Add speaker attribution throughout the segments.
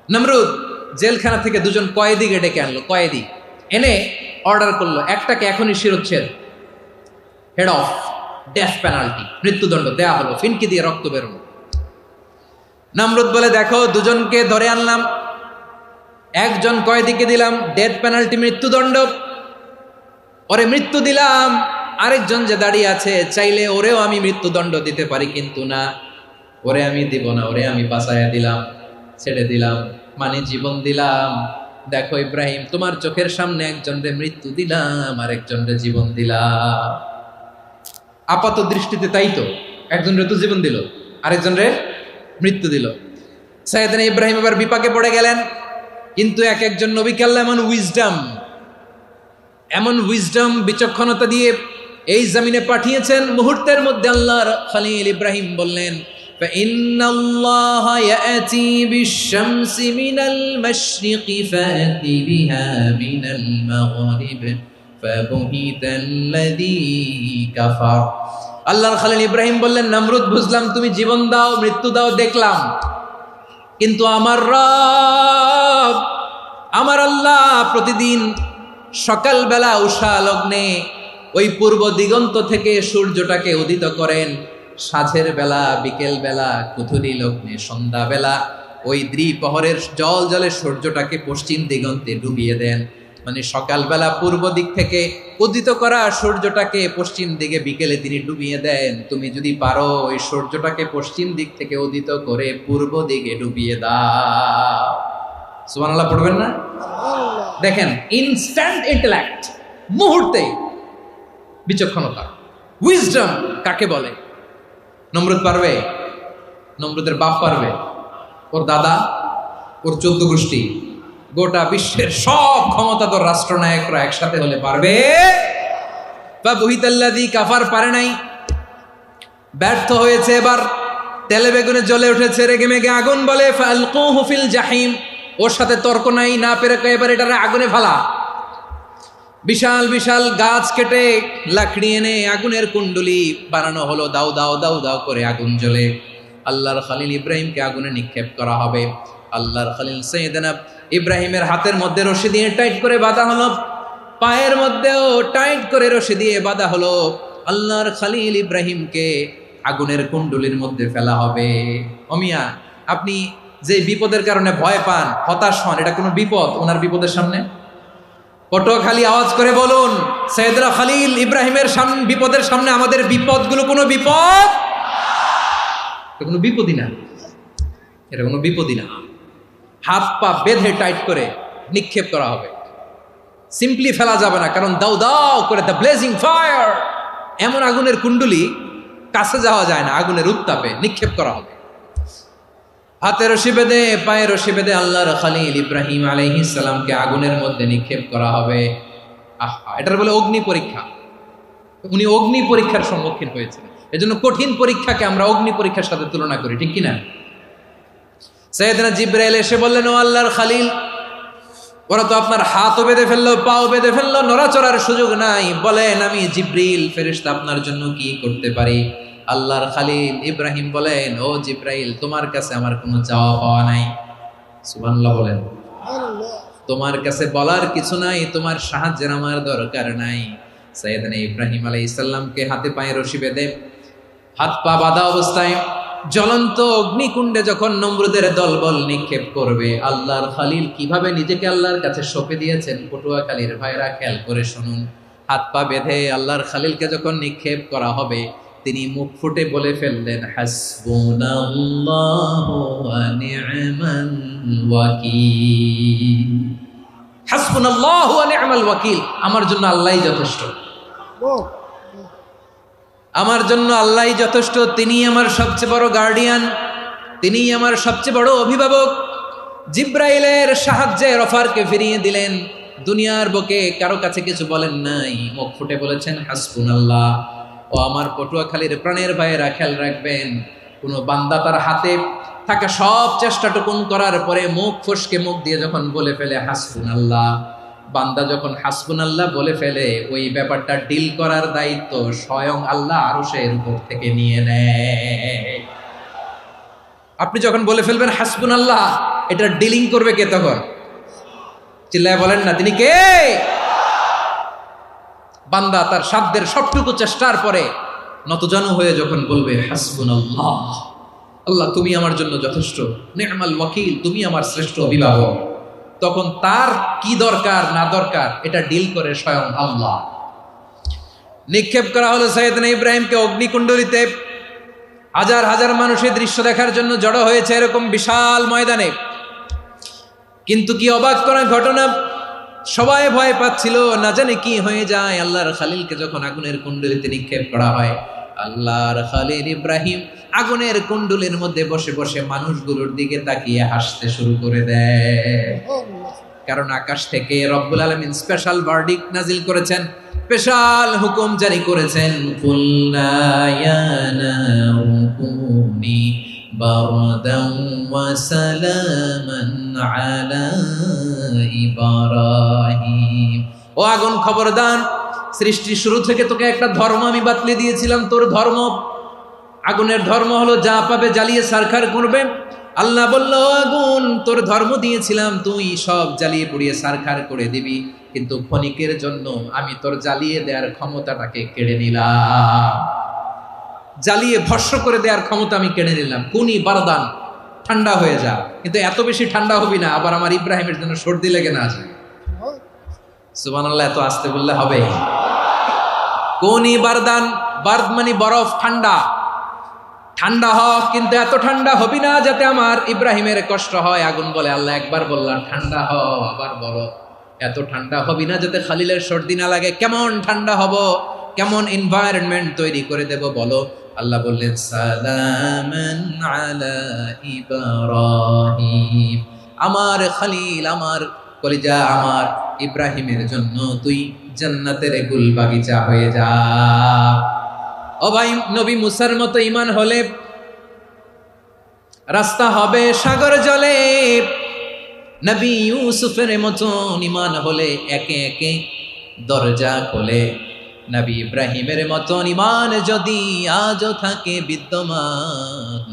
Speaker 1: নমরুদ জেলখানা থেকে দুজন কয়েদিকে ডেকে আনলো, কয়েদি এনে অর্ডার করলো একটাকে এখনই শিরোচ্ছেদ, হেড অফ, ডেথ পেনাল্টি, মৃত্যুদণ্ড দেয়া হলো, ফিনকি দিয়ে রক্ত বেরোনো। নমরুদ বলে, দেখো দুজনকে ধরে আনলাম, একজন কয়েদিকে দিলাম ডেথ পেনাল্টি, মৃত্যুদণ্ড, ওরে মৃত্যু দিলাম, আরেকজন যে দাঁড়িয়ে আছে চাইলে ওরেও আমি মৃত্যুদণ্ড দিতে পারি, কিন্তু না, ওরে আমি দিব না, ওরে আমি বাঁচাইয়া দিলাম, ছেড়ে দিলাম, মানে জীবন দিলাম। দেখো ইব্রাহিম, তোমার চোখের সামনে একজনরে মৃত্যু দিলাম, আরেকজনরে জীবন দিলাম। আপাত দৃষ্টিতে তাই তো, একজনরে তো জীবন দিল, আরেকজনরে মৃত্যু দিল। সাইয়েদনা ইব্রাহিম এবার বিপাকে পড়ে গেলেন, কিন্তু এক একজন নবীকে আল্লাহ এমন উইজডম বিচক্ষণতা দিয়ে এই জমিনে পাঠিয়েছেন, মুহূর্তের মধ্যে আল্লাহর খলিল ইব্রাহিম বললেন, فإن الله يأتي بالشمس من المشرق فأت بها من المغرب فبهت الذي كفر। আল্লাহর খলিল ইব্রাহিম বললেন, নমরুদ বুঝলাম তুমি জীবন দাও, মৃত্যু দাও, দেখলাম, কিন্তু আমার রব, আমার আল্লাহ প্রতিদিন সকালবেলা উষা লগ্নে ওই পূর্ব দিগন্ত থেকে সূর্যটাকে উদিত করেন, সাঁঝের বেলা, বিকেল বেলা, কুথুরি লগ্নে, সন্ধ্যা বেলা ওই দ্বিপ্রহরের জল জলে সূর্যটাকে পশ্চিম দিগন্তে ডুবিয়ে দেন। মানে সকালবেলা পূর্ব দিক থেকে উদিত করা সূর্যটাকে পশ্চিম দিকে বিকেলে তিনি ডুবিয়ে দেন। তুমি যদি পারো ওই সূর্যটাকে পশ্চিম দিক থেকে উদিত করে পূর্ব দিকে ডুবিয়ে দাও। সুবহানাল্লাহ পড়বেন না? দেখেন, ইনস্ট্যান্ট ইন্টেলেক্ট, মুহূর্তে বিচক্ষণতা, উইজডম কাকে বলে? নমরুদ পারবে? নমরুদের বাপ পারবে? ওর দাদা, ওর 14 গোষ্ঠী, গোটা বিশ্বের সব ক্ষমতাধর রাষ্ট্রনায়করা একসাথে হলে পারবে? বা বুহিতাল্লাযী কাফার পারে নাই, ব্যর্থ হয়েছে। এবার তেলে বেগুনে জ্বলে উঠেছে, রেগে মেগে আগুন বলে, ফালকুহু ফিল জাহিম। ওর সাথে তর্ক নাই, না পেরে এবার এটারে আগুনে ফেলা। বিশাল বিশাল গাছ কেটে লাকড়ি এনে আগুনের কুণ্ডলি বানানো হলো, দাও দাও দাও দাও করে আগুন জ্বলে। আল্লাহর খলিল ইব্রাহিমকে আগুনে নিক্ষেপ করা হবে। আল্লাহর খলিল সাইয়েদনা ইব্রাহিমের হাতের মধ্যে রশি দিয়ে টাইট করে বাঁধা হলো, পায়ের মধ্যেও টাইট করে রশি দিয়ে বাঁধা হলো। আল্লাহর খলিল ইব্রাহিমকে আগুনের কুণ্ডলির মধ্যে ফেলা হবে। অমিয়া, আপনি যে বিপদের কারণে ভয় পান, হতাশ হন, এটা কোনো বিপদ ওনার বিপদের সামনে? পটুয়াখালী আওয়াজ করে বলুন, সাইয়েদনা খলিল ইব্রাহিমের বিপদের সামনে আমাদের বিপদগুলো কোনো বিপদ? এটা কোনো বিপদই না, এটা কোনো বিপদই না। হাত পা বেঁধে টাইট করে নিক্ষেপ করা হবে, সিম্পলি ফেলা যাবে না, কারণ দাও দাও করে দ্য ব্লেজিং ফায়ার, এমন আগুনের কুণ্ডলি, কাছে যাওয়া যায় না, আগুনের উত্তাপে নিক্ষেপ করা হবে। হাতে রশি বেঁধে, পায়ে রশি বেঁধে আল্লাহর খলিল ইব্রাহিম আলাইহিস সালামকে আগুনের মধ্যে নিক্ষেপ করা হবে। আহা, এটার বলে অগ্নি পরীক্ষা। উনি অগ্নি পরীক্ষার সম্মুখীন হয়েছিলেন। এজন্য কঠিন পরীক্ষাকে আমরা অগ্নি পরীক্ষার সাথে তুলনা করি, ঠিক কিনা? সাইয়েদনা জিবরাইল এসে বললেন, ও আল্লাহর খলিল, ওরা তো আপনার হাতও বেঁধে ফেললো, পাও বেঁধে ফেললো, নড়াচড়ার সুযোগ নাই, বলেন আমি জিবরিল ফেরেশতা আপনার জন্য কি করতে পারি? আল্লাহর খলিল ইব্রাহিম বলেন, ও জিবরাইল, তোমার কাছে আমার কোনো চাওয়া পাওয়া নাই। সুবহানাল্লাহ বলেন। তোমার কাছে বলার কিছু নাই, তোমার সাহায্যের আমার দরকার নাই। সাইয়েদনা ইব্রাহিম আলাইহিস সালামকে হাতে পায়ে রশি বেঁধে, হাত পা বাঁধা অবস্থায় জ্বলন্ত অগ্নিকুণ্ডে যখন নমরুদের দলবল নিক্ষেপ করবে, আল্লাহর খলিল কিভাবে নিজেকে আল্লাহর কাছে সঁপে দিয়েছেন, পটুয়াখালীর ভাইরা খেয়াল করে শুনুন। হাত পা বেঁধে আল্লাহর খলিলকে যখন নিক্ষেপ করা হবে, তিনি মুখ ফুটে বলে ফেললেন, হাসবুনাল্লাহু ওয়া নি'মাল ওয়াকিল। হাসবুনাল্লাহু ওয়া নি'মাল ওয়াকিল, আমার জন্য আল্লাহই যথেষ্ট, আমার জন্য আল্লাহই যথেষ্ট। তিনি আমার সবচেয়ে বড় গার্ডিয়ান, তিনি আমার সবচেয়ে বড় অভিভাবক। জিব্রাইলের সাহায্যে অফারকে ফিরিয়ে দিলেন, দুনিয়ার বুকে কারো কাছে কিছু বলেন নাই, মুখ ফুটে বলেছেন হাসবুনাল্লাহ। ও আমার পটুয়াখালীর প্রাণের ভাইয়েরা, খেয়াল রাখবেন, কোনো বান্দা তার হাতে থাকা সব চেষ্টাটুকুন করার পরে মুখ ফসকে মুখ দিয়ে যখন বলে ফেলে হাসবুনাল্লাহ, বান্দা যখন হাসবুনাল্লাহ বলে ফেলে, ওই ব্যাপারটা ডিল করার দায়িত্ব স্বয়ং আল্লাহ আরশের উপর থেকে নিয়ে নেয়। আপনি যখন বলে ফেলবেন হাসবুনাল্লাহ, এটা ডিলিং করবে কে তখন? চিল্লায় বলেন না, তিনি কে? বান্দা তার সাধ্যের সবটুকু চেষ্টার পরে নতজানু হয়ে যখন বলবে হাসবুনাল্লাহ, আল্লাহ তুমি আমার জন্য যথেষ্ট, নি'মাল ওয়াকিল, তুমি আমার শ্রেষ্ঠ অভিভাবক, তখন তার কি দরকার না দরকার এটা ডিল করে স্বয়ং আল্লাহ। নিক্ষেপ করা হলো সাইয়েদনা ইব্রাহিমকে অগ্নিকুণ্ডলিতে। হাজার হাজার মানুষের দৃশ্য দেখার জন্য জড়ো হয়েছে এরকম বিশাল ময়দানে। কিন্তু কি অবাক করা ঘটনা, সবাই ভয় পাচ্ছিল, না জানে কি হয়ে যায়। আল্লাহর খালিলকে যখন আগুনের কুণ্ডলিতে নিক্ষেপ করা হয়, আল্লাহর খালিল ইব্রাহিম আগুনের কুণ্ডলীর মধ্যে বসে বসে মানুষগুলোর দিকে তাকিয়ে হাসতে শুরু করে দেয়। কারণ আকাশ থেকে রব্বুল আলামিন স্পেশাল ভার্ডিক্ট নাজিল করেছেন, স্পেশাল হুকুম জারি করেছেন, কুলনা ইয়া নারু কুনি বারদান ওয়া সালামান আলা ইব্রাহিম। ও আগুন খবরদার, সৃষ্টির শুরু থেকে তোকে একটা ধর্ম আমি বাতলে দিয়েছিলাম, তোর ধর্ম, আগুনের ধর্ম হলো যা পাবে জ্বালিয়ে সারখার করবে। আল্লাহ বলল, আগুন তোর ধর্ম দিয়েছিলাম, তুই সব জ্বালিয়ে পুড়িয়ে সারখার করে দিবি, কিন্তু ক্ষণিকের জন্য আমি তোর জ্বালিয়ে দেওয়ার ক্ষমতাটাকে কেড়ে নিলাম, জ্বালিয়ে ভস্ম করে দেওয়ার ক্ষমতা আমি কেড়ে নিলাম। কুনি বারদান, ঠান্ডা হয়ে যা, কিন্তু এত বেশি ঠান্ডা হবি না আবার আমার ইব্রাহিমের জন্য সর্দি লেগে না যায়। সুবহানাল্লাহ, এত আসতে বললে হবে? কুনি বারদান, বারদ মানে বরফ, ঠান্ডা, ঠান্ডা হ, কিন্তু এত ঠান্ডা হবি না যাতে আমার ইব্রাহিমের কষ্ট হয়। আগুন বলে, আল্লাহ একবার বললাম ঠান্ডা হ, আবার বলো এত ঠান্ডা হবি না যাতে খালিলের সর্দি না লাগে। কেমন ঠান্ডা হব, কেমন এনভায়রনমেন্ট তৈরি করে দেব বলো? আল্লাহ বললেন, সালামান আলা ইব্রাহিম, আমার খালিল, আমার কলিজা, আমার ইব্রাহিমের জন্য তুই জান্নাতের গুল বাগিচা হয়ে যা। ও ভাই, নবী মুসার মতো ঈমান হলে রাস্তা হবে সাগর জলে, নবী ইউসুফের মতো ঈমান হলে একে একে দরজা খোলে, নবী ইব্রাহিমের মতো ঈমান যদি আজও থাকে বিদ্যমান,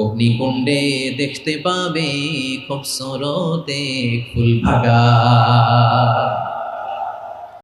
Speaker 1: অগ্নিকুণ্ডে দেখতে পাবে খুবসুরত এক ফুল বাগান।